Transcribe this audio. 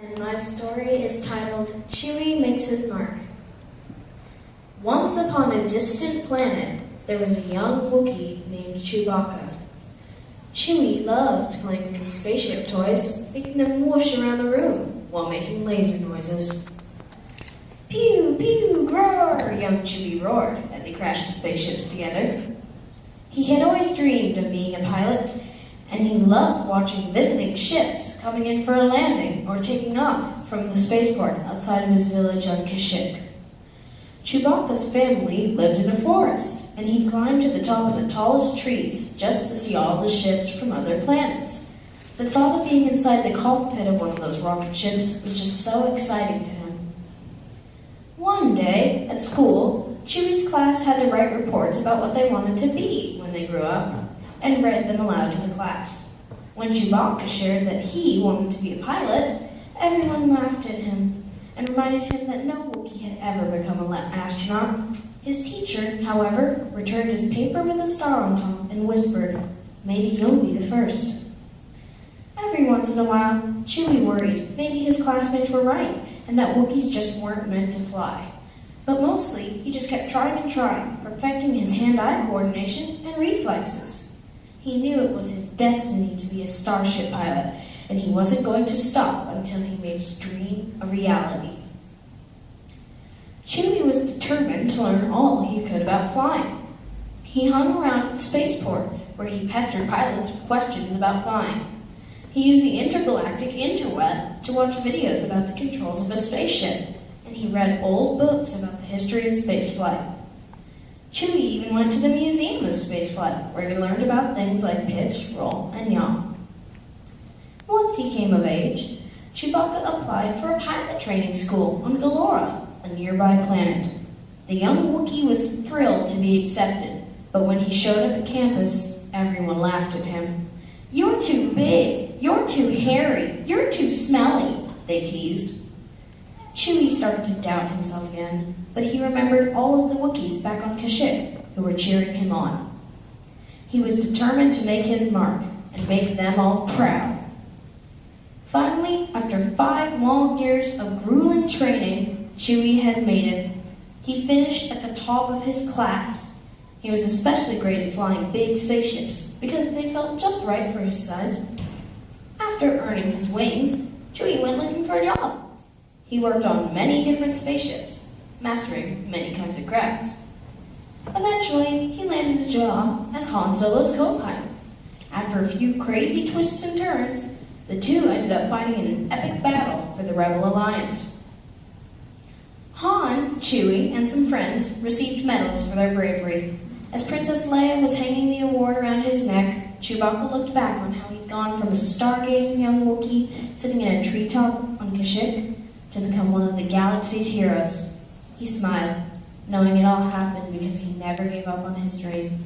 And my story is titled, Chewie Makes His Mark. Once upon a distant planet, there was a young Wookiee named Chewbacca. Chewie loved playing with his spaceship toys, making them whoosh around the room while making laser noises. Pew, pew, roar, young Chewie roared as he crashed the spaceships together. He had always dreamed of being a pilot, and he loved watching visiting ships coming in for a landing or taking off from the spaceport outside of his village on Kashyyyk. Chewbacca's family lived in a forest, and he climbed to the top of the tallest trees just to see all the ships from other planets. The thought of being inside the cockpit of one of those rocket ships was just so exciting to him. One day, at school, Chewie's class had to write reports about what they wanted to be when they grew up, and read them aloud to the class. When Chewbacca shared that he wanted to be a pilot, everyone laughed at him and reminded him that no Wookiee had ever become an astronaut. His teacher, however, returned his paper with a star on top and whispered, "Maybe you'll be the first." Every once in a while, Chewie worried maybe his classmates were right and that Wookiees just weren't meant to fly. But mostly, he just kept trying and trying, perfecting his hand-eye coordination and reflexes. He knew it was his destiny to be a starship pilot, and he wasn't going to stop until he made his dream a reality. Chewie was determined to learn all he could about flying. He hung around at the spaceport, where he pestered pilots with questions about flying. He used the intergalactic interweb to watch videos about the controls of a spaceship, and he read old books about the history of spaceflight. Chewie even went to the Museum of Spaceflight, where he learned about things like pitch, roll, and yaw. Once he came of age, Chewbacca applied for a pilot training school on Galora, a nearby planet. The young Wookiee was thrilled to be accepted, but when he showed up at campus, everyone laughed at him. "You're too big, you're too hairy, you're too smelly," they teased. Chewie started to doubt himself again, but he remembered all of the Wookiees back on Kashyyyk who were cheering him on. He was determined to make his mark and make them all proud. Finally, after 5 long years of grueling training, Chewie had made it. He finished at the top of his class. He was especially great at flying big spaceships because they felt just right for his size. After earning his wings, Chewie went looking for a job. He worked on many different spaceships, mastering many kinds of crafts. Eventually, he landed a job as Han Solo's co-pilot. After a few crazy twists and turns, the two ended up fighting in an epic battle for the Rebel Alliance. Han, Chewie, and some friends received medals for their bravery. As Princess Leia was hanging the award around his neck, Chewbacca looked back on how he'd gone from a stargazing young Wookiee sitting in a treetop on Kashyyyk to become one of the galaxy's heroes. He smiled, knowing it all happened because he never gave up on his dream.